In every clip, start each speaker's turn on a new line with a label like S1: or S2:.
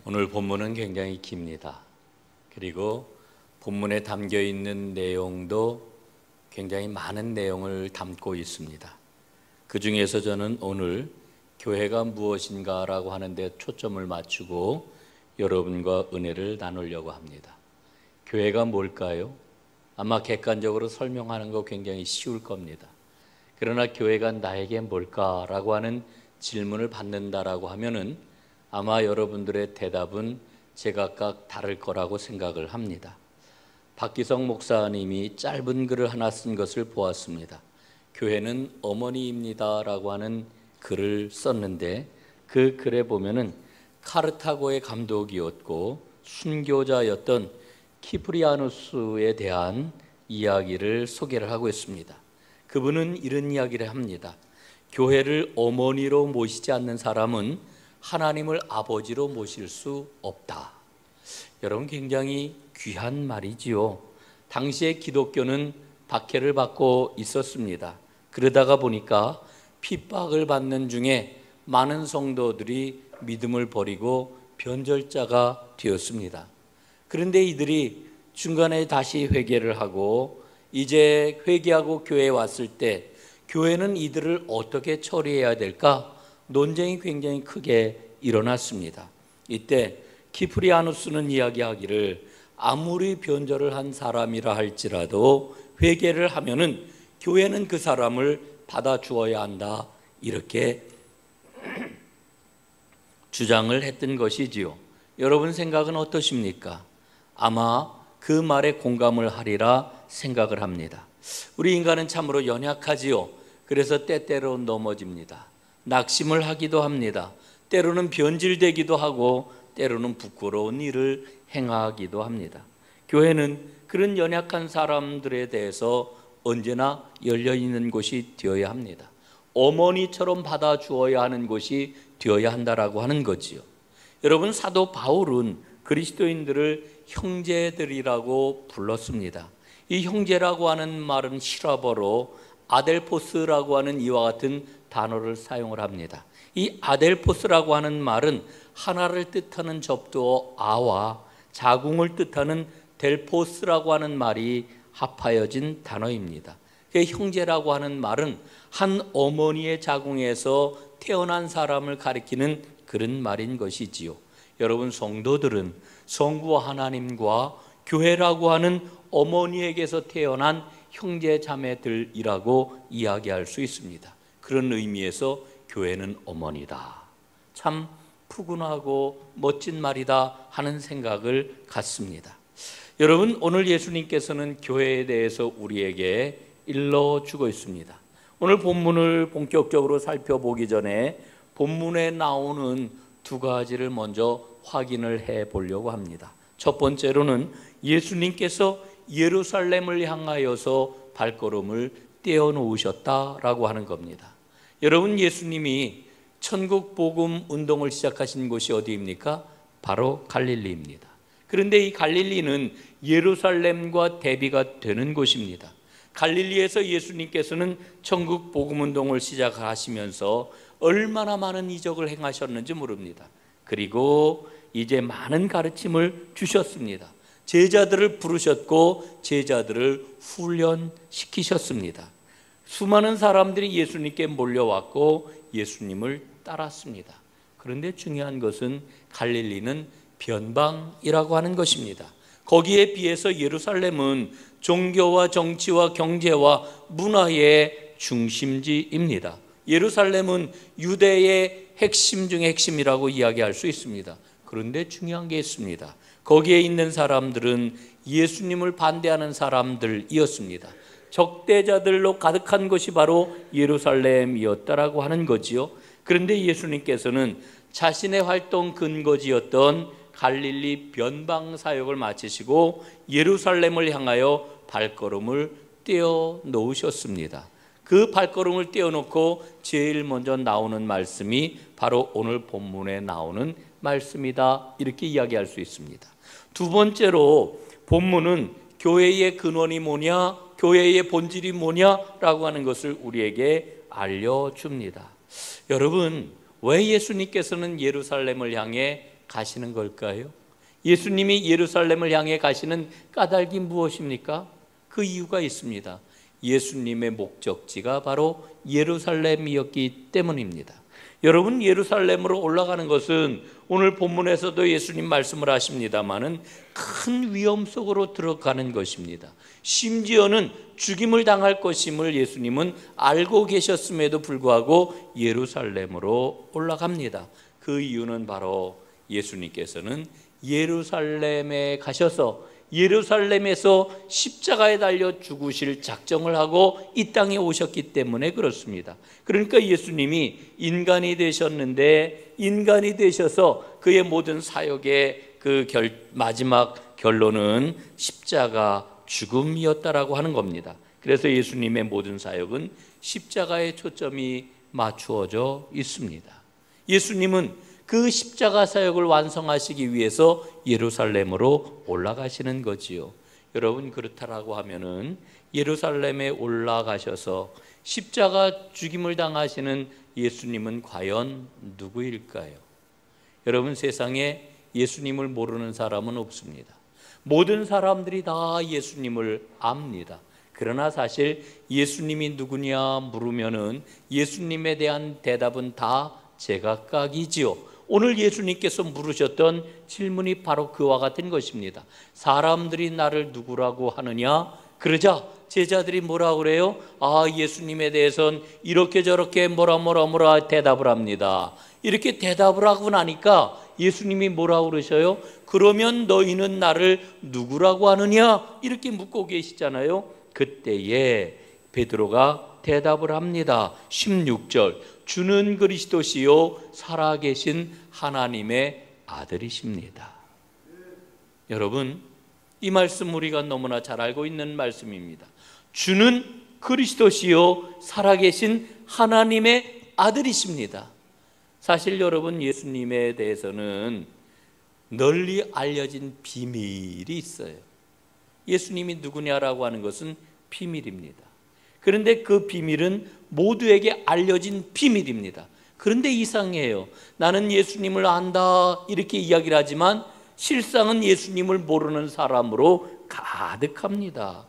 S1: 오늘 본문은 굉장히 깁니다. 그리고 본문에 담겨 있는 내용도 굉장히 많은 내용을 담고 있습니다. 그 중에서 저는 오늘 교회가 무엇인가라고 하는데 초점을 맞추고 여러분과 은혜를 나누려고 합니다. 교회가 뭘까요? 아마 객관적으로 설명하는 거 굉장히 쉬울 겁니다. 그러나 교회가 나에게 뭘까라고 하는 질문을 받는다라고 하면은 아마 여러분들의 대답은 제각각 다를 거라고 생각을 합니다. 박기성 목사님이 짧은 글을 하나 쓴 것을 보았습니다. 교회는 어머니입니다라고 하는 글을 썼는데 그 글에 보면은 카르타고의 감독이었고 순교자였던 키프리아누스에 대한 이야기를 소개를 하고 있습니다. 그분은 이런 이야기를 합니다. 교회를 어머니로 모시지 않는 사람은 하나님을 아버지로 모실 수 없다. 여러분, 굉장히 귀한 말이지요. 당시에 기독교는 박해를 받고 있었습니다. 그러다가 보니까 핍박을 받는 중에 많은 성도들이 믿음을 버리고 변절자가 되었습니다. 그런데 이들이 중간에 다시 회개를 하고 이제 회개하고 교회에 왔을 때 교회는 이들을 어떻게 처리해야 될까? 논쟁이 굉장히 크게 일어났습니다. 이때 키프리아누스는 이야기하기를 아무리 변절을 한 사람이라 할지라도 회개를 하면은 교회는 그 사람을 받아주어야 한다, 이렇게 주장을 했던 것이지요. 여러분 생각은 어떠십니까? 아마 그 말에 공감을 하리라 생각을 합니다. 우리 인간은 참으로 연약하지요. 그래서 때때로 넘어집니다. 낙심을 하기도 합니다. 때로는 변질되기도 하고 때로는 부끄러운 일을 행하기도 합니다. 교회는 그런 연약한 사람들에 대해서 언제나 열려있는 곳이 되어야 합니다. 어머니처럼 받아주어야 하는 곳이 되어야 한다라고 하는 거지요. 여러분, 사도 바울은 그리스도인들을 형제들이라고 불렀습니다. 이 형제라고 하는 말은 히라버로 아델포스라고 하는 이와 같은 단어를 사용을 합니다. 이 아델포스라고 하는 말은 하나를 뜻하는 접두어 아와 자궁을 뜻하는 델포스라고 하는 말이 합하여진 단어입니다. 형제라고 하는 말은 한 어머니의 자궁에서 태어난 사람을 가리키는 그런 말인 것이지요. 여러분, 성도들은 성부와 하나님과 교회라고 하는 어머니에게서 태어난 형제 자매들이라고 이야기할 수 있습니다. 그런 의미에서 교회는 어머니다. 참 푸근하고 멋진 말이다 하는 생각을 갖습니다. 여러분, 오늘 예수님께서는 교회에 대해서 우리에게 일러주고 있습니다. 오늘 본문을 본격적으로 살펴보기 전에 본문에 나오는 두 가지를 먼저 확인을 해 보려고 합니다. 첫 번째로는 예수님께서 예루살렘을 향하여서 발걸음을 떼어놓으셨다라고 하는 겁니다. 여러분, 예수님이 천국 복음 운동을 시작하신 곳이 어디입니까? 바로 갈릴리입니다. 그런데 이 갈릴리는 예루살렘과 대비가 되는 곳입니다. 갈릴리에서 예수님께서는 천국 복음 운동을 시작하시면서 얼마나 많은 이적을 행하셨는지 모릅니다. 그리고 이제 많은 가르침을 주셨습니다. 제자들을 부르셨고 제자들을 훈련시키셨습니다. 수많은 사람들이 예수님께 몰려왔고 예수님을 따랐습니다. 그런데 중요한 것은 갈릴리는 변방이라고 하는 것입니다. 거기에 비해서 예루살렘은 종교와 정치와 경제와 문화의 중심지입니다. 예루살렘은 유대의 핵심 중의 핵심이라고 이야기할 수 있습니다. 그런데 중요한 게 있습니다. 거기에 있는 사람들은 예수님을 반대하는 사람들이었습니다. 적대자들로 가득한 것이 바로 예루살렘이었다라고 하는 거지요. 그런데 예수님께서는 자신의 활동 근거지였던 갈릴리 변방 사역을 마치시고 예루살렘을 향하여 발걸음을 떼어 놓으셨습니다. 그 발걸음을 떼어놓고 제일 먼저 나오는 말씀이 바로 오늘 본문에 나오는 말씀이다, 이렇게 이야기할 수 있습니다. 두 번째로 본문은 교회의 근원이 뭐냐, 교회의 본질이 뭐냐라고 하는 것을 우리에게 알려줍니다. 여러분, 왜 예수님께서는 예루살렘을 향해 가시는 걸까요? 예수님이 예루살렘을 향해 가시는 까닭이 무엇입니까? 그 이유가 있습니다. 예수님의 목적지가 바로 예루살렘이었기 때문입니다. 여러분, 예루살렘으로 올라가는 것은 오늘 본문에서도 예수님 말씀을 하십니다마는 큰 위험 속으로 들어가는 것입니다. 심지어는 죽임을 당할 것임을 예수님은 알고 계셨음에도 불구하고 예루살렘으로 올라갑니다. 그 이유는 바로 예수님께서는 예루살렘에 가셔서 예루살렘에서 십자가에 달려 죽으실 작정을 하고 이 땅에 오셨기 때문에 그렇습니다. 그러니까 예수님이 인간이 되셨는데 인간이 되셔서 그의 모든 사역의 그 마지막 결론은 십자가 죽음이었다라고 하는 겁니다. 그래서 예수님의 모든 사역은 십자가에 초점이 맞추어져 있습니다. 예수님은 그 십자가 사역을 완성하시기 위해서 예루살렘으로 올라가시는 거지요. 여러분, 그렇다라고 하면은 예루살렘에 올라가셔서 십자가 죽임을 당하시는 예수님은 과연 누구일까요? 여러분, 세상에 예수님을 모르는 사람은 없습니다. 모든 사람들이 다 예수님을 압니다. 그러나 사실 예수님이 누구냐 물으면은 예수님에 대한 대답은 다 제각각이지요. 오늘 예수님께서 물으셨던 질문이 바로 그와 같은 것입니다. 사람들이 나를 누구라고 하느냐? 그러자 제자들이 뭐라고 그래요? 예수님에 대해서는 이렇게 저렇게 뭐라 대답을 합니다. 이렇게 대답을 하고 나니까 예수님이 뭐라고 그러셔요? 그러면 너희는 나를 누구라고 하느냐? 이렇게 묻고 계시잖아요. 그때에 베드로가 대답을 합니다. 16절, 주는 그리스도시요 살아계신 하나님의 아들이십니다. 여러분, 이 말씀 우리가 너무나 잘 알고 있는 말씀입니다. 주는 그리스도시요 살아계신 하나님의 아들이십니다. 사실 여러분, 예수님에 대해서는 널리 알려진 비밀이 있어요. 예수님이 누구냐라고 하는 것은 비밀입니다. 그런데 그 비밀은 모두에게 알려진 비밀입니다. 그런데 이상해요. 나는 예수님을 안다 이렇게 이야기를 하지만 실상은 예수님을 모르는 사람으로 가득합니다.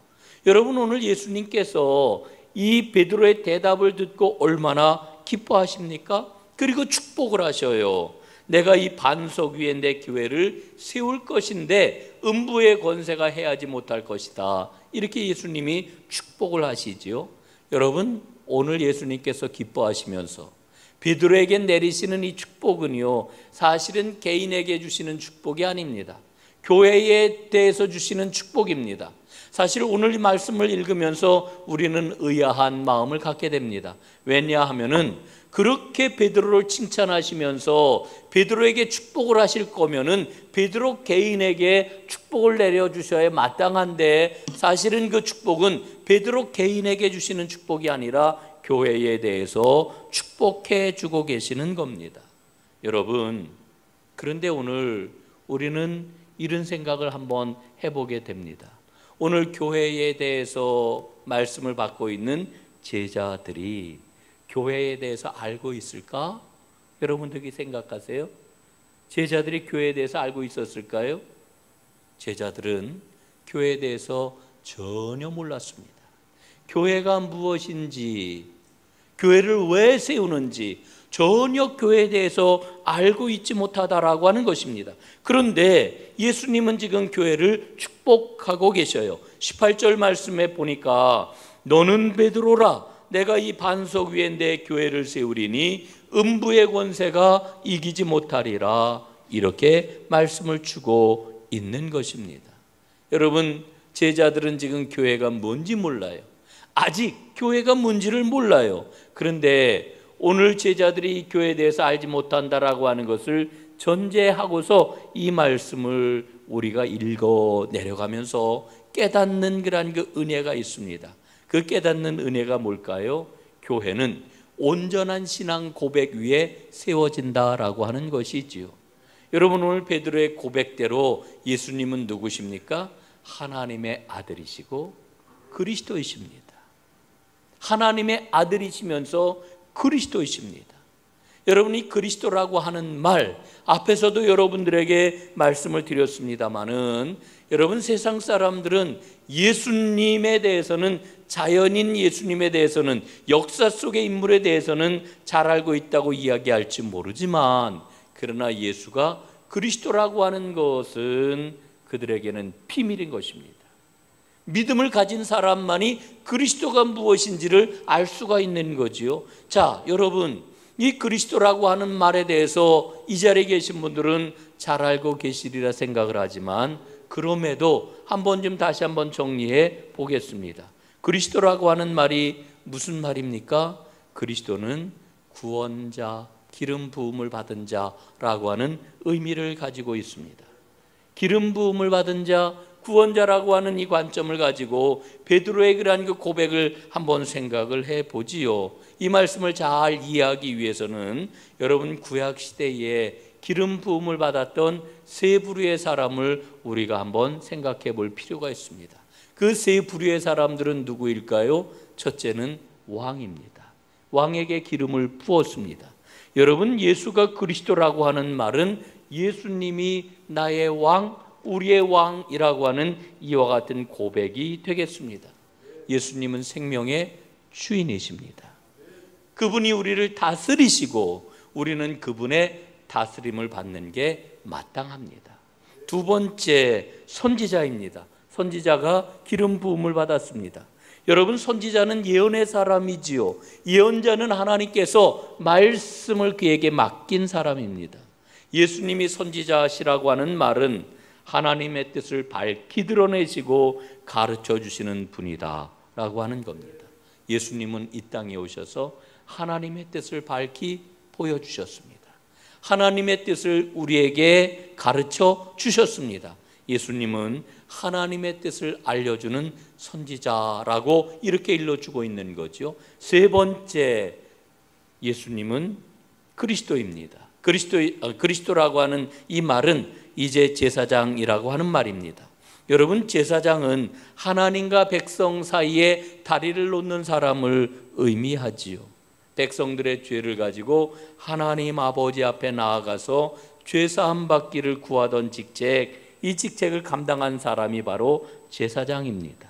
S1: 여러분, 오늘 예수님께서 이 베드로의 대답을 듣고 얼마나 기뻐하십니까? 그리고 축복을 하셔요. 내가 이 반석 위에 내 교회를 세울 것인데 음부의 권세가 해하지 못할 것이다. 이렇게 예수님이 축복을 하시지요. 여러분, 오늘 예수님께서 기뻐하시면서 베드로에게 내리시는 이 축복은요, 사실은 개인에게 주시는 축복이 아닙니다. 교회에 대해서 주시는 축복입니다. 사실 오늘 이 말씀을 읽으면서 우리는 의아한 마음을 갖게 됩니다. 왜냐하면은 그렇게 베드로를 칭찬하시면서 베드로에게 축복을 하실 거면은 베드로 개인에게 축복을 내려주셔야 마땅한데 사실은 그 축복은 베드로 개인에게 주시는 축복이 아니라 교회에 대해서 축복해 주고 계시는 겁니다. 여러분, 그런데 오늘 우리는 이런 생각을 한번 해보게 됩니다. 오늘 교회에 대해서 말씀을 받고 있는 제자들이 교회에 대해서 알고 있을까? 여러분들이 생각하세요? 제자들이 교회에 대해서 알고 있었을까요? 제자들은 교회에 대해서 전혀 몰랐습니다. 교회가 무엇인지, 교회를 왜 세우는지 전혀 교회에 대해서 알고 있지 못하다라고 하는 것입니다. 그런데 예수님은 지금 교회를 축복하고 계셔요. 18절 말씀에 보니까 너는 베드로라, 내가 이 반석 위에 내 교회를 세우리니 음부의 권세가 이기지 못하리라, 이렇게 말씀을 주고 있는 것입니다. 여러분, 제자들은 지금 교회가 뭔지 몰라요. 아직 교회가 뭔지를 몰라요. 그런데 오늘 제자들이 이 교회에 대해서 알지 못한다라고 하는 것을 전제하고서 이 말씀을 우리가 읽어 내려가면서 깨닫는 그런 그 은혜가 있습니다. 그 깨닫는 은혜가 뭘까요? 교회는 온전한 신앙 고백 위에 세워진다라고 하는 것이지요. 여러분, 오늘 베드로의 고백대로 예수님은 누구십니까? 하나님의 아들이시고 그리스도이십니다. 하나님의 아들이시면서 그리스도이십니다. 여러분이 그리스도라고 하는 말, 앞에서도 여러분들에게 말씀을 드렸습니다마는, 여러분 세상 사람들은 예수님에 대해서는, 자연인 예수님에 대해서는, 역사 속의 인물에 대해서는 잘 알고 있다고 이야기할지 모르지만, 그러나 예수가 그리스도라고 하는 것은 그들에게는 비밀인 것입니다. 믿음을 가진 사람만이 그리스도가 무엇인지를 알 수가 있는 거지요. 자, 여러분, 이 그리스도라고 하는 말에 대해서 이 자리에 계신 분들은 잘 알고 계시리라 생각을 하지만, 그럼에도 한번 좀 다시 한번 정리해 보겠습니다. 그리스도라고 하는 말이 무슨 말입니까? 그리스도는 구원자, 기름 부음을 받은 자라고 하는 의미를 가지고 있습니다. 기름 부음을 받은 자, 구원자라고 하는 이 관점을 가지고 베드로의 그러한 그 고백을 한번 생각을 해보지요. 이 말씀을 잘 이해하기 위해서는 여러분 구약 시대에 기름 부음을 받았던 세 부류의 사람을 우리가 한번 생각해 볼 필요가 있습니다. 그 세 부류의 사람들은 누구일까요? 첫째는 왕입니다. 왕에게 기름을 부었습니다. 여러분, 예수가 그리스도라고 하는 말은 예수님이 나의 왕, 우리의 왕이라고 하는 이와 같은 고백이 되겠습니다. 예수님은 생명의 주인이십니다. 그분이 우리를 다스리시고 우리는 그분의 다스림을 받는 게 마땅합니다. 두 번째, 선지자입니다. 선지자가 기름 부음을 받았습니다. 여러분, 선지자는 예언의 사람이지요. 예언자는 하나님께서 말씀을 그에게 맡긴 사람입니다. 예수님이 선지자시라고 하는 말은 하나님의 뜻을 밝히 드러내시고 가르쳐 주시는 분이다 라고 하는 겁니다. 예수님은 이 땅에 오셔서 하나님의 뜻을 밝히 보여주셨습니다. 하나님의 뜻을 우리에게 가르쳐 주셨습니다. 예수님은 하나님의 뜻을 알려주는 선지자라고 이렇게 일러주고 있는 거죠. 세 번째, 예수님은 그리스도입니다. 그리스도라고 하는 이 말은 이제 제사장이라고 하는 말입니다. 여러분, 제사장은 하나님과 백성 사이에 다리를 놓는 사람을 의미하지요. 백성들의 죄를 가지고 하나님 아버지 앞에 나아가서 죄사함 받기를 구하던 직책, 이 직책을 감당한 사람이 바로 제사장입니다.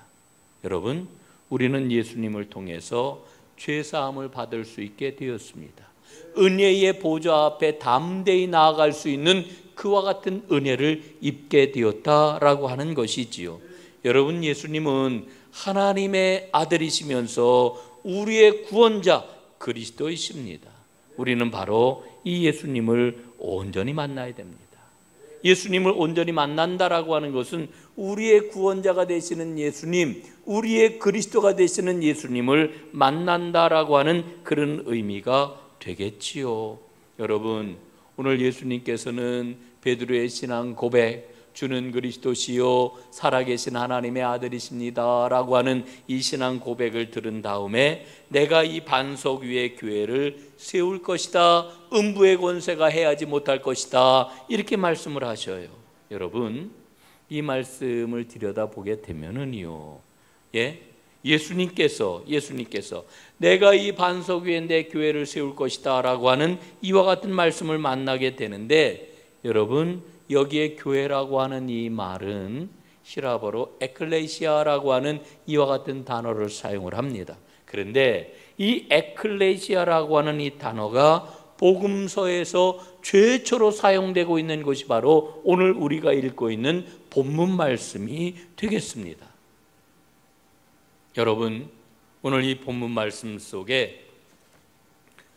S1: 여러분, 우리는 예수님을 통해서 죄사함을 받을 수 있게 되었습니다. 은혜의 보좌 앞에 담대히 나아갈 수 있는 그와 같은 은혜를 입게 되었다라고 하는 것이지요. 여러분, 예수님은 하나님의 아들이시면서 우리의 구원자 그리스도이십니다. 우리는 바로 이 예수님을 온전히 만나야 됩니다. 예수님을 온전히 만난다라고 하는 것은 우리의 구원자가 되시는 예수님, 우리의 그리스도가 되시는 예수님을 만난다라고 하는 그런 의미가 되겠지요. 여러분, 오늘 예수님께서는 베드로의 신앙 고백, 주는 그리스도시요 살아계신 하나님의 아들이십니다 라고 하는 이 신앙 고백을 들은 다음에 내가 이 반석 위에 교회를 세울 것이다, 음부의 권세가 해하지 못할 것이다, 이렇게 말씀을 하셔요. 여러분, 이 말씀을 들여다보게 되면은요, 예수님께서 내가 이 반석 위에 내 교회를 세울 것이다 라고 하는 이와 같은 말씀을 만나게 되는데, 여러분, 여기에 교회라고 하는 이 말은 히라보로 에클레시아라고 하는 이와 같은 단어를 사용을 합니다. 그런데 이 에클레시아라고 하는 이 단어가 복음서에서 최초로 사용되고 있는 것이 바로 오늘 우리가 읽고 있는 본문 말씀이 되겠습니다. 여러분, 오늘 이 본문 말씀 속에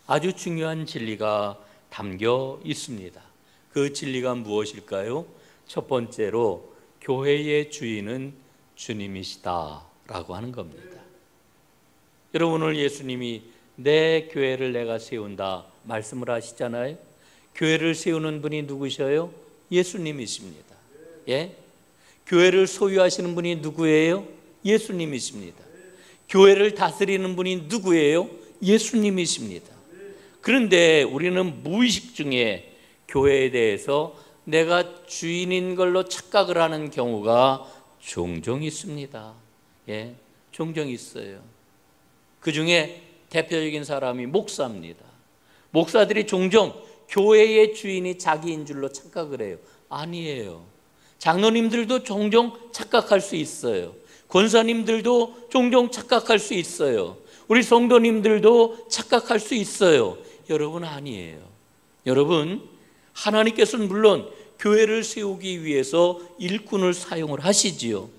S1: 아주 중요한 진리가 담겨 있습니다. 그 진리가 무엇일까요? 첫 번째로 교회의 주인은 주님이시다라고 하는 겁니다. 여러분, 오늘 예수님이 내 교회를 내가 세운다 말씀을 하시잖아요. 교회를 세우는 분이 누구셔요? 예수님이십니다. 교회를 소유하시는 분이 누구예요? 예수님이십니다. 교회를 다스리는 분이 누구예요? 예수님이십니다. 그런데 우리는 무의식 중에 교회에 대해서 내가 주인인 걸로 착각을 하는 경우가 종종 있습니다. 종종 있어요. 그 중에 대표적인 사람이 목사입니다. 목사들이 종종 교회의 주인이 자기인 줄로 착각을 해요. 아니에요. 장로님들도 종종 착각할 수 있어요. 권사님들도 종종 착각할 수 있어요. 우리 성도님들도 착각할 수 있어요. 여러분, 아니에요. 여러분, 하나님께서는 물론 교회를 세우기 위해서 일꾼을 사용을 하시지요.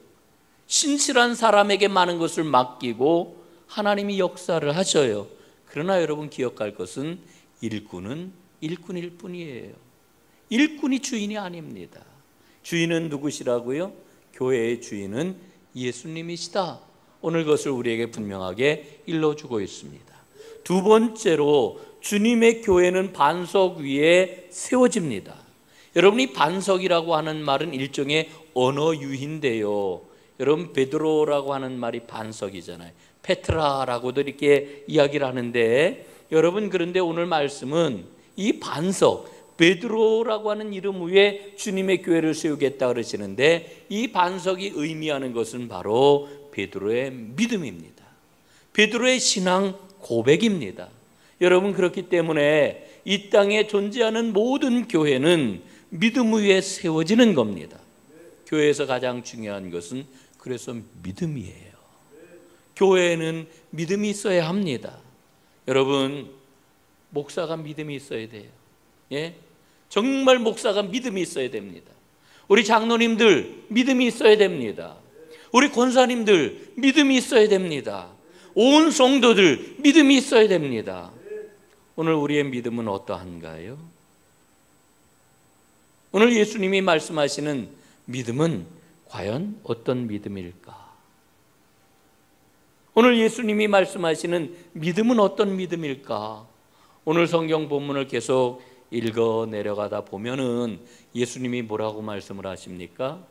S1: 신실한 사람에게 많은 것을 맡기고 하나님이 역사를 하셔요. 그러나 여러분, 기억할 것은 일꾼은 일꾼일 뿐이에요. 일꾼이 주인이 아닙니다. 주인은 누구시라고요? 교회의 주인은 예수님이시다. 오늘 그것을 우리에게 분명하게 일러주고 있습니다. 두 번째로, 주님의 교회는 반석 위에 세워집니다. 여러분, 이 반석이라고 하는 말은 일종의 언어 유희인데요. 여러분, 베드로라고 하는 말이 반석이잖아요. 페트라라고도 이렇게 이야기를 하는데, 여러분, 그런데 오늘 말씀은 이 반석, 베드로라고 하는 이름 위에 주님의 교회를 세우겠다 그러시는데, 이 반석이 의미하는 것은 바로 베드로의 믿음입니다. 베드로의 신앙 고백입니다. 여러분, 그렇기 때문에 이 땅에 존재하는 모든 교회는 믿음 위에 세워지는 겁니다. 교회에서 가장 중요한 것은 그래서 믿음이에요. 교회에는 믿음이 있어야 합니다. 여러분, 목사가 믿음이 있어야 돼요. 예? 정말 목사가 믿음이 있어야 됩니다. 우리 장로님들 믿음이 있어야 됩니다. 우리 권사님들 믿음이 있어야 됩니다. 온 성도들 믿음이 있어야 됩니다. 오늘 우리의 믿음은 어떠한가요? 오늘 예수님이 말씀하시는 믿음은 과연 어떤 믿음일까? 오늘 예수님이 말씀하시는 믿음은 어떤 믿음일까? 오늘 성경 본문을 계속 읽어 내려가다 보면은 예수님이 뭐라고 말씀을 하십니까?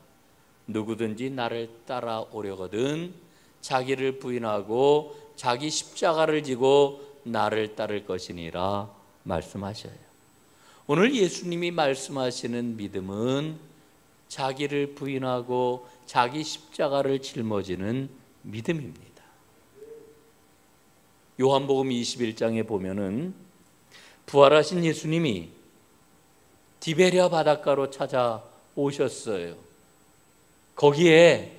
S1: 누구든지 나를 따라오려거든 자기를 부인하고 자기 십자가를 지고 나를 따를 것이니라 말씀하셔요. 오늘 예수님이 말씀하시는 믿음은 자기를 부인하고 자기 십자가를 짊어지는 믿음입니다. 요한복음 21장에 보면은 부활하신 예수님이 디베랴 바닷가로 찾아오셨어요. 거기에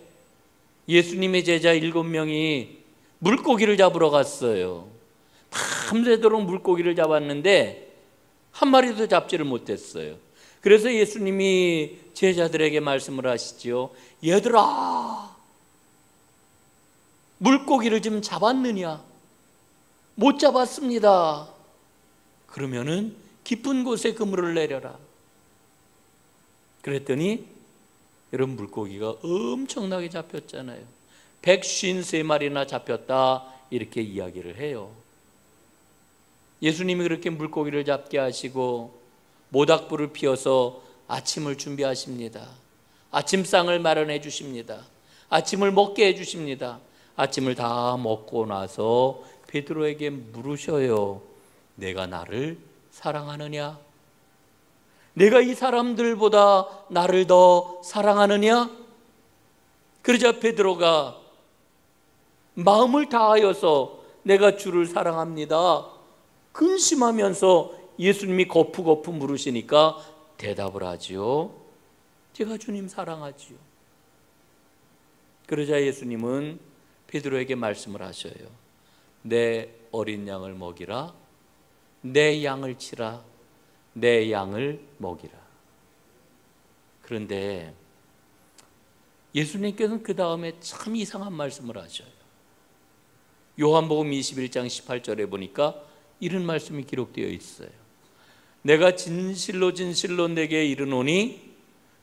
S1: 예수님의 제자 7명이 물고기를 잡으러 갔어요. 밤새도록 물고기를 잡았는데 한 마리도 잡지를 못했어요. 그래서 예수님이 제자들에게 말씀을 하시지요. 얘들아, 물고기를 좀 잡았느냐? 못 잡았습니다. 그러면은 깊은 곳에 그물을 내려라. 그랬더니 여러분, 물고기가 엄청나게 잡혔잖아요. 153마리나 잡혔다 이렇게 이야기를 해요. 예수님이 그렇게 물고기를 잡게 하시고 모닥불을 피워서 아침을 준비하십니다. 아침상을 마련해 주십니다. 아침을 먹게 해 주십니다. 아침을 다 먹고 나서 베드로에게 물으셔요. 내가 나를 사랑하느냐? 내가 이 사람들보다 나를 더 사랑하느냐? 그러자 베드로가 마음을 다하여서 내가 주를 사랑합니다 근심하면서 예수님이 거푸거푸 물으시니까 대답을 하지요. 제가 주님 사랑하지요. 그러자 예수님은 베드로에게 말씀을 하셔요. 내 어린 양을 먹이라. 내 양을 치라. 내 양을 먹이라. 그런데 예수님께서는 그 다음에 참 이상한 말씀을 하셔요. 요한복음 21장 18절에 보니까 이런 말씀이 기록되어 있어요. 내가 진실로 진실로 내게 이르노니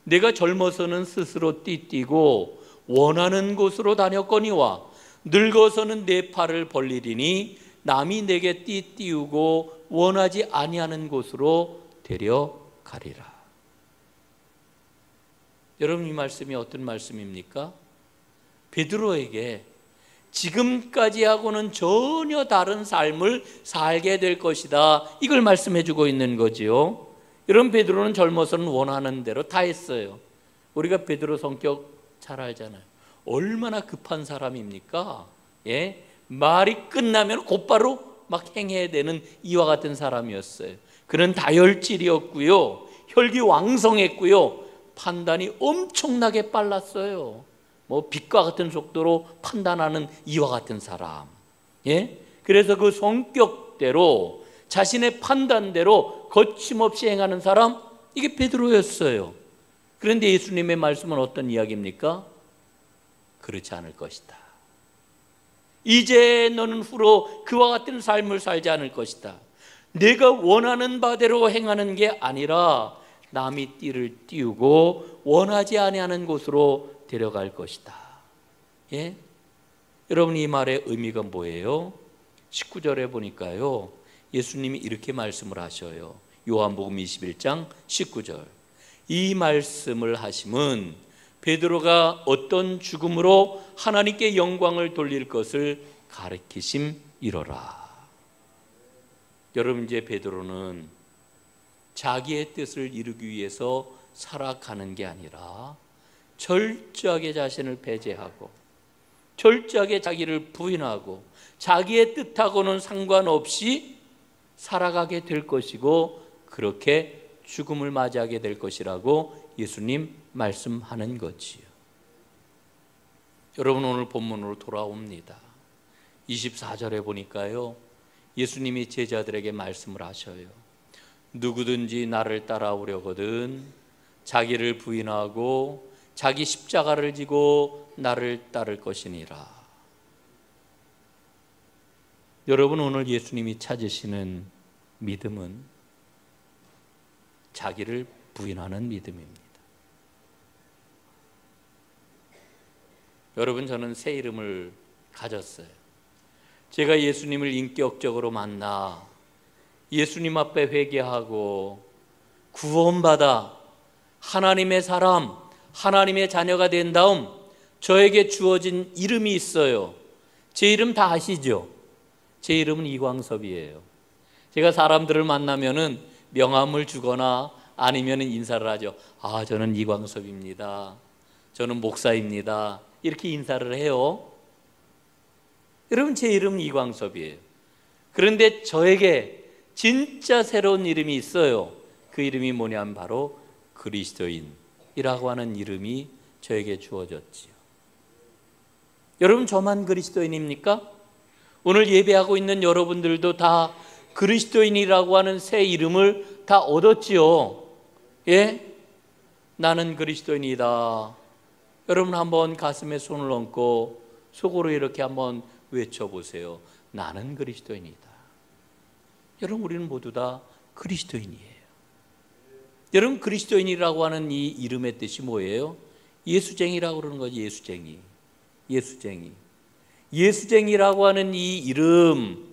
S1: 내가 젊어서는 스스로 띠띠고 원하는 곳으로 다녔거니와 늙어서는 내 팔을 벌리리니 남이 내게 띠띠우고 원하지 아니하는 곳으로 데려가리라. 여러분, 이 말씀이 어떤 말씀입니까? 베드로에게 지금까지 하고는 전혀 다른 삶을 살게 될 것이다, 이걸 말씀해 주고 있는 거지요. 여러분, 베드로는 젊어서는 원하는 대로 다 했어요. 우리가 베드로 성격 잘 알잖아요. 얼마나 급한 사람입니까? 예? 말이 끝나면 곧바로 막 행해야 되는 이와 같은 사람이었어요. 그는 다혈질이었고요, 혈기왕성했고요, 판단이 엄청나게 빨랐어요. 뭐 빛과 같은 속도로 판단하는 이와 같은 사람. 예? 그래서 그 성격대로, 자신의 판단대로 거침없이 행하는 사람, 이게 베드로였어요. 그런데 예수님의 말씀은 어떤 이야기입니까? 그렇지 않을 것이다. 이제 너는 후로 그와 같은 삶을 살지 않을 것이다. 내가 원하는 바대로 행하는 게 아니라 남이 띠를 띄우고 원하지 아니하는 곳으로 데려갈 것이다. 예? 여러분, 이 말의 의미가 뭐예요? 19절에 보니까요, 예수님이 이렇게 말씀을 하셔요. 요한복음 21장 19절. 이 말씀을 하심은 베드로가 어떤 죽음으로 하나님께 영광을 돌릴 것을 가르치심이로라. 여러분, 이제 베드로는 자기의 뜻을 이루기 위해서 살아가는 게 아니라 철저하게 자신을 배제하고 철저하게 자기를 부인하고 자기의 뜻하고는 상관없이 살아가게 될 것이고, 그렇게 죽음을 맞이하게 될 것이라고 예수님 말씀하는 거지요. 여러분, 오늘 본문으로 돌아옵니다. 24절에 보니까요, 예수님이 제자들에게 말씀을 하셔요. 누구든지 나를 따라오려거든 자기를 부인하고 자기 십자가를 지고 나를 따를 것이니라. 여러분, 오늘 예수님이 찾으시는 믿음은 자기를 부인하는 믿음입니다. 여러분, 저는 새 이름을 가졌어요. 제가 예수님을 인격적으로 만나 예수님 앞에 회개하고 구원받아 하나님의 사람, 하나님의 자녀가 된 다음 저에게 주어진 이름이 있어요. 제 이름 다 아시죠? 제 이름은 이광섭이에요. 제가 사람들을 만나면은 명함을 주거나 아니면 인사를 하죠. 아, 저는 이광섭입니다. 저는 목사입니다. 이렇게 인사를 해요. 여러분, 제 이름은 이광섭이에요. 그런데 저에게 진짜 새로운 이름이 있어요. 그 이름이 뭐냐면 바로 그리스도인이라고 하는 이름이 저에게 주어졌지요. 여러분, 저만 그리스도인입니까? 오늘 예배하고 있는 여러분들도 다 그리스도인이라고 하는 새 이름을 다 얻었지요. 예? 나는 그리스도인이다. 여러분, 한번 가슴에 손을 얹고 속으로 이렇게 한번 외쳐보세요. 나는 그리스도인이다. 여러분, 우리는 모두 다 그리스도인이에요. 여러분, 그리스도인이라고 하는 이 이름의 뜻이 뭐예요? 예수쟁이라고 그러는 거죠. 예수쟁이. 예수쟁이. 예수쟁이라고 하는 이 이름,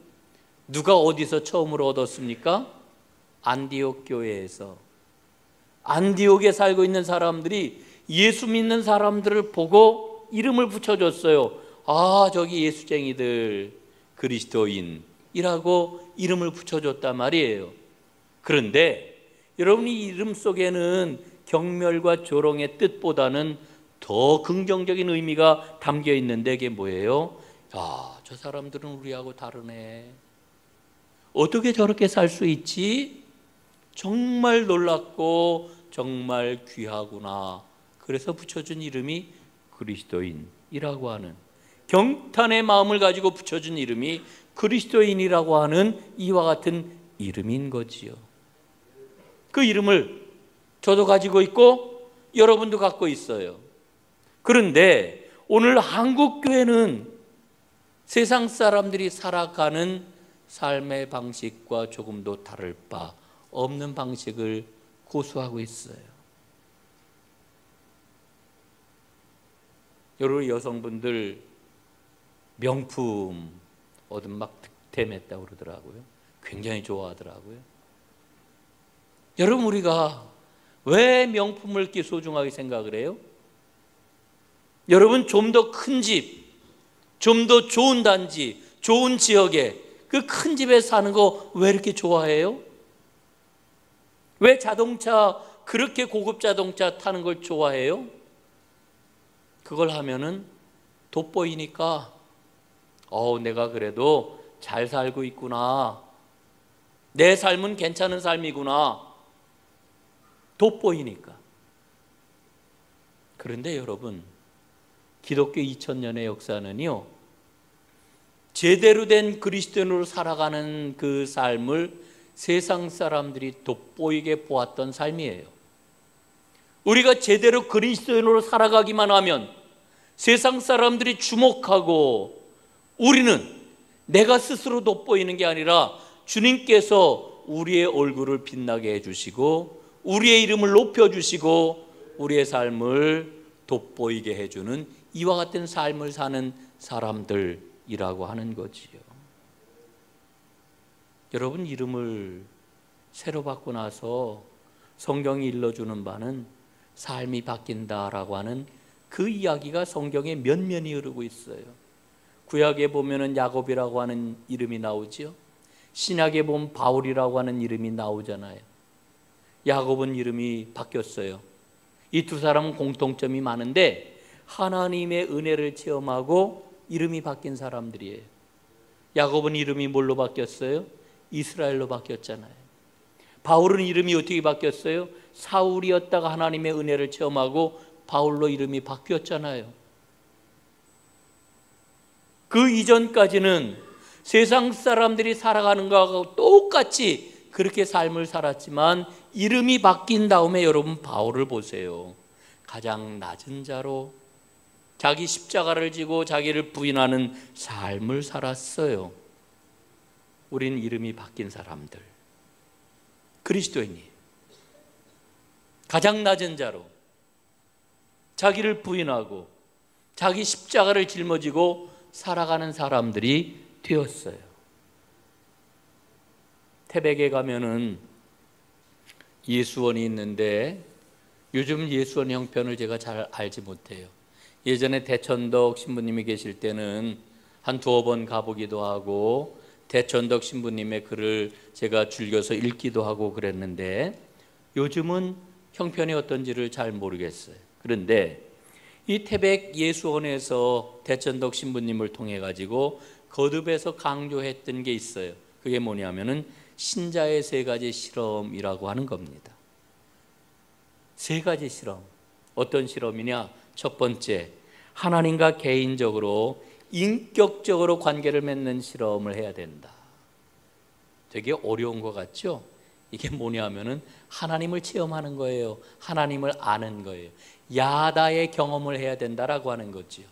S1: 누가 어디서 처음으로 얻었습니까? 안디옥 교회에서. 안디옥에 살고 있는 사람들이 예수 믿는 사람들을 보고 이름을 붙여줬어요. 아, 저기 예수쟁이들, 그리스도인이라고 이름을 붙여줬단 말이에요. 그런데 여러분, 이 이름 속에는 경멸과 조롱의 뜻보다는 더 긍정적인 의미가 담겨 있는데, 그게 뭐예요? 아, 저 사람들은 우리하고 다르네. 어떻게 저렇게 살 수 있지? 정말 놀랍고 정말 귀하구나. 그래서 붙여준 이름이 그리스도인이라고 하는, 경탄의 마음을 가지고 붙여준 이름이 그리스도인이라고 하는 이와 같은 이름인 거지요. 그 이름을 저도 가지고 있고 여러분도 갖고 있어요. 그런데 오늘 한국교회는 세상 사람들이 살아가는 삶의 방식과 조금도 다를 바 없는 방식을 고수하고 있어요. 여러분, 여성분들 명품 얻은 막 득템했다고 그러더라고요. 굉장히 좋아하더라고요. 여러분, 우리가 왜 명품을 이렇게 소중하게 생각을 해요? 여러분, 좀 더 큰 집, 좀 더 좋은 단지, 좋은 지역에 그 큰 집에 사는 거 왜 이렇게 좋아해요? 왜 자동차, 그렇게 고급 자동차 타는 걸 좋아해요? 그걸 하면은 돋보이니까 내가 그래도 잘 살고 있구나. 내 삶은 괜찮은 삶이구나. 돋보이니까. 그런데 여러분, 기독교 2000년의 역사는요, 제대로 된 그리스도인으로 살아가는 그 삶을 세상 사람들이 돋보이게 보았던 삶이에요. 우리가 제대로 그리스도인으로 살아가기만 하면 세상 사람들이 주목하고, 우리는 내가 스스로 돋보이는 게 아니라 주님께서 우리의 얼굴을 빛나게 해주시고 우리의 이름을 높여주시고 우리의 삶을 돋보이게 해주는 이와 같은 삶을 사는 사람들이라고 하는 거지요. 여러분, 이름을 새로 받고 나서 성경이 일러주는 바는 삶이 바뀐다라고 하는 그 이야기가 성경에 면면이 흐르고 있어요. 구약에 보면은 야곱이라고 하는 이름이 나오죠. 신약에 보면 바울이라고 하는 이름이 나오잖아요. 야곱은 이름이 바뀌었어요. 이 두 사람은 공통점이 많은데 하나님의 은혜를 체험하고 이름이 바뀐 사람들이에요. 야곱은 이름이 뭘로 바뀌었어요? 이스라엘로 바뀌었잖아요. 바울은 이름이 어떻게 바뀌었어요? 사울이었다가 하나님의 은혜를 체험하고 바울로 이름이 바뀌었잖아요. 그 이전까지는 세상 사람들이 살아가는 것하고 똑같이 그렇게 삶을 살았지만 이름이 바뀐 다음에 여러분 바울을 보세요. 가장 낮은 자로 자기 십자가를 지고 자기를 부인하는 삶을 살았어요. 우린 이름이 바뀐 사람들, 그리스도인이 가장 낮은 자로 자기를 부인하고 자기 십자가를 짊어지고 살아가는 사람들이 되었어요. 태백에 가면은 예수원이 있는데 요즘 예수원 형편을 제가 잘 알지 못해요. 예전에 대천덕 신부님이 계실 때는 한 두어 번 가보기도 하고 대천덕 신부님의 글을 제가 즐겨서 읽기도 하고 그랬는데 요즘은 형편이 어떤지를 잘 모르겠어요. 그런데 이 태백 예수원에서 대천덕 신부님을 통해 가지고 거듭해서 강조했던 게 있어요. 그게 뭐냐면은 신자의 세 가지 실험이라고 하는 겁니다. 세 가지 실험. 어떤 실험이냐? 첫 번째, 하나님과 개인적으로 인격적으로 관계를 맺는 실험을 해야 된다. 되게 어려운 것 같죠? 이게 뭐냐면은 하나님을 체험하는 거예요. 하나님을 아는 거예요. 야다의 경험을 해야 된다라고 하는 거지요.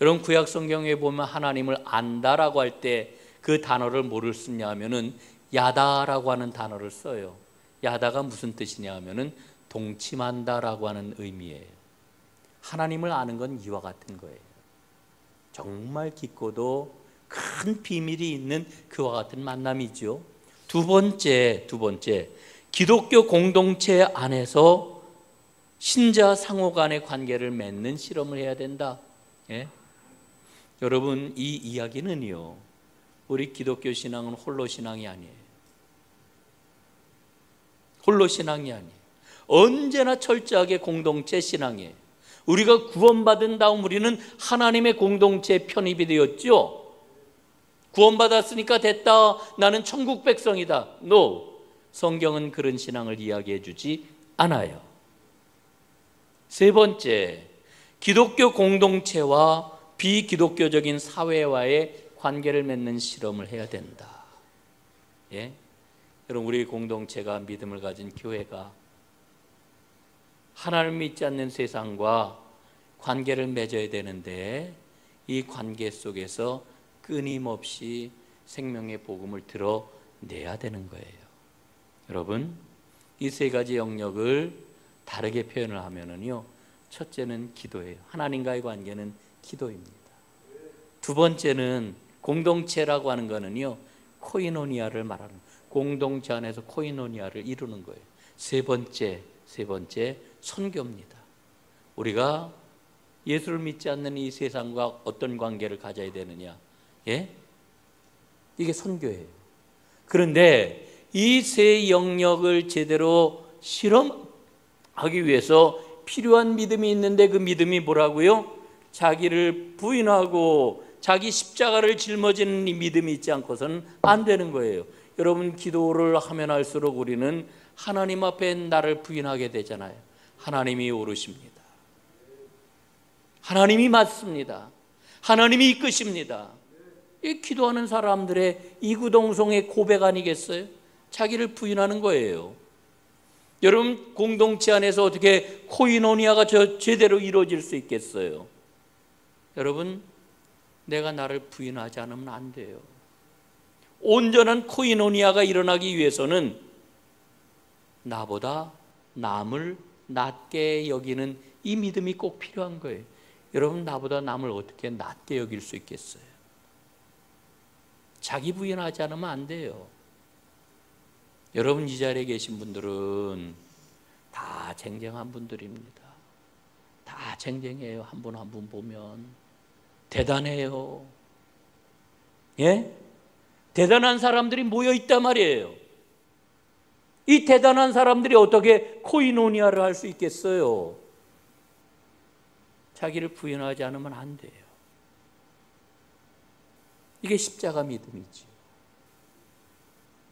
S1: 여러분, 구약 성경에 보면 하나님을 안다라고 할 때 그 단어를 뭐를 쓰냐 하면은 야다라고 하는 단어를 써요. 야다가 무슨 뜻이냐 하면은 동침한다라고 하는 의미예요. 하나님을 아는 건 이와 같은 거예요. 정말 깊고도 큰 비밀이 있는 그와 같은 만남이죠. 두 번째, 기독교 공동체 안에서 신자 상호 간의 관계를 맺는 실험을 해야 된다. 예? 여러분, 이 이야기는요, 우리 기독교 신앙은 홀로 신앙이 아니에요. 홀로 신앙이 아니에요. 언제나 철저하게 공동체 신앙이에요. 우리가 구원받은 다음 우리는 하나님의 공동체에 편입이 되었죠. 구원받았으니까 됐다, 나는 천국 백성이다. No, 성경은 그런 신앙을 이야기해 주지 않아요. 세 번째, 기독교 공동체와 비기독교적인 사회와의 관계를 맺는 실험을 해야 된다. 예? 여러분, 우리 공동체가 믿음을 가진 교회가 하나님을 믿지 않는 세상과 관계를 맺어야 되는데 이 관계 속에서 끊임없이 생명의 복음을 드러내야 되는 거예요. 여러분, 이 세 가지 영역을 다르게 표현을 하면은요, 첫째는 기도예요. 하나님과의 관계는 기도입니다. 두 번째는 공동체라고 하는 거는요, 코이노니아를 말하는 거예요. 공동체 안에서 코이노니아를 이루는 거예요. 세 번째 선교입니다. 우리가 예수를 믿지 않는 이 세상과 어떤 관계를 가져야 되느냐? 예? 이게 선교예요. 그런데 이 세 영역을 제대로 실험하기 위해서 필요한 믿음이 있는데 그 믿음이 뭐라고요? 자기를 부인하고 자기 십자가를 짊어지는 이 믿음이 있지 않고서는 안 되는 거예요. 여러분, 기도를 하면 할수록 우리는 하나님 앞에 나를 부인하게 되잖아요. 하나님이 옳으십니다. 하나님이 맞습니다. 하나님이 이끄십니다. 이 기도하는 사람들의 이구동성의 고백 아니겠어요? 자기를 부인하는 거예요. 여러분, 공동체 안에서 어떻게 코이노니아가 제대로 이루어질 수 있겠어요? 여러분, 내가 나를 부인하지 않으면 안 돼요. 온전한 코이노니아가 일어나기 위해서는 나보다 남을 낮게 여기는 이 믿음이 꼭 필요한 거예요. 여러분, 나보다 남을 어떻게 낮게 여길 수 있겠어요? 자기 부인하지 않으면 안 돼요. 여러분, 이 자리에 계신 분들은 다 쟁쟁한 분들입니다. 다 쟁쟁해요. 한 분 한 분 보면 대단해요. 예? 대단한 사람들이 모여 있단 말이에요. 이 대단한 사람들이 어떻게 코이노니아를 할 수 있겠어요? 자기를 부인하지 않으면 안 돼요. 이게 십자가 믿음이죠.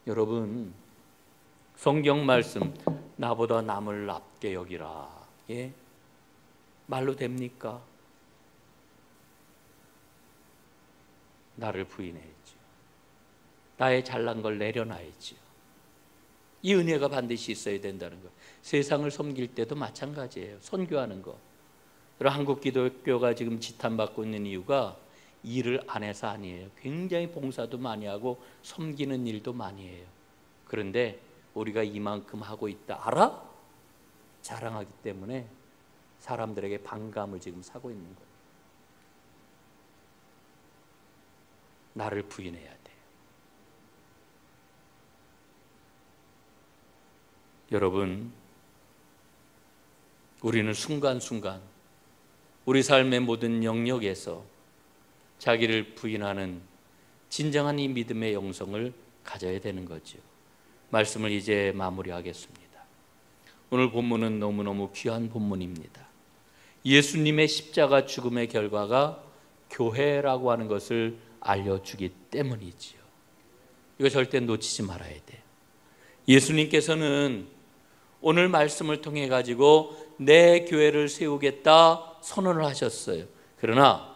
S1: 여러분, 성경 말씀 나보다 남을 낮게 여기라. 예? 말로 됩니까? 나를 부인해야죠. 나의 잘난 걸 내려놔야죠. 이 은혜가 반드시 있어야 된다는 거. 세상을 섬길 때도 마찬가지예요. 선교하는 거. 한국 기독교가 지금 지탄받고 있는 이유가 일을 안 해서 아니에요. 굉장히 봉사도 많이 하고 섬기는 일도 많이 해요. 그런데 우리가 이만큼 하고 있다 알아? 자랑하기 때문에 사람들에게 반감을 지금 사고 있는 거예요. 나를 부인해야 돼요. 여러분, 우리는 순간순간 우리 삶의 모든 영역에서 자기를 부인하는 진정한 이 믿음의 영성을 가져야 되는 거죠. 말씀을 이제 마무리하겠습니다. 오늘 본문은 너무너무 귀한 본문입니다. 예수님의 십자가 죽음의 결과가 교회라고 하는 것을 알려주기 때문이지요. 이거 절대 놓치지 말아야 돼요. 예수님께서는 오늘 말씀을 통해 가지고 내 교회를 세우겠다 선언을 하셨어요. 그러나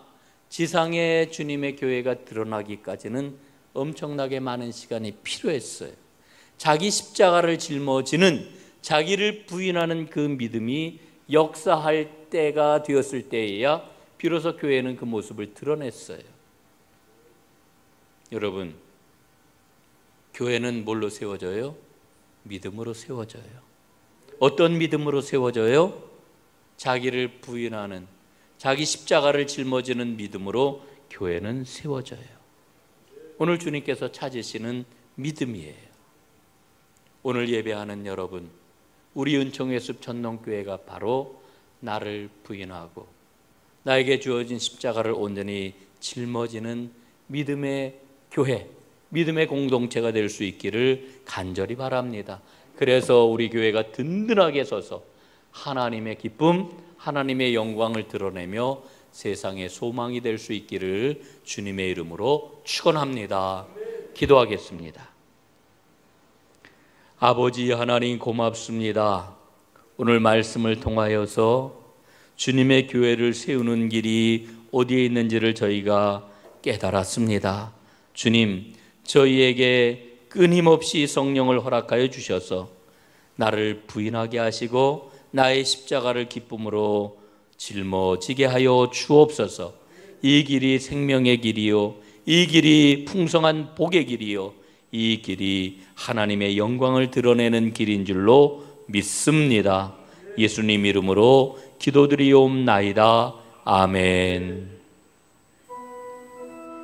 S1: 지상의 주님의 교회가 드러나기까지는 엄청나게 많은 시간이 필요했어요. 자기 십자가를 짊어지는, 자기를 부인하는 그 믿음이 역사할 때가 되었을 때에야 비로소 교회는 그 모습을 드러냈어요. 여러분, 교회는 뭘로 세워져요? 믿음으로 세워져요. 어떤 믿음으로 세워져요? 자기를 부인하는, 자기 십자가를 짊어지는 믿음으로 교회는 세워져요. 오늘 주님께서 찾으시는 믿음이에요. 오늘 예배하는 여러분, 우리 은총의 숲 전농교회가 바로 나를 부인하고 나에게 주어진 십자가를 온전히 짊어지는 믿음의 교회, 믿음의 공동체가 될 수 있기를 간절히 바랍니다. 그래서 우리 교회가 든든하게 서서 하나님의 기쁨, 하나님의 영광을 드러내며 세상의 소망이 될 수 있기를 주님의 이름으로 축원합니다. 기도하겠습니다. 아버지 하나님, 고맙습니다. 오늘 말씀을 통하여서 주님의 교회를 세우는 길이 어디에 있는지를 저희가 깨달았습니다. 주님, 저희에게 끊임없이 성령을 허락하여 주셔서 나를 부인하게 하시고 나의 십자가를 기쁨으로 짊어지게 하여 주옵소서. 이 길이 생명의 길이요, 이 길이 풍성한 복의 길이요, 이 길이 하나님의 영광을 드러내는 길인 줄로 믿습니다. 예수님 이름으로 기도드리옵나이다. 아멘.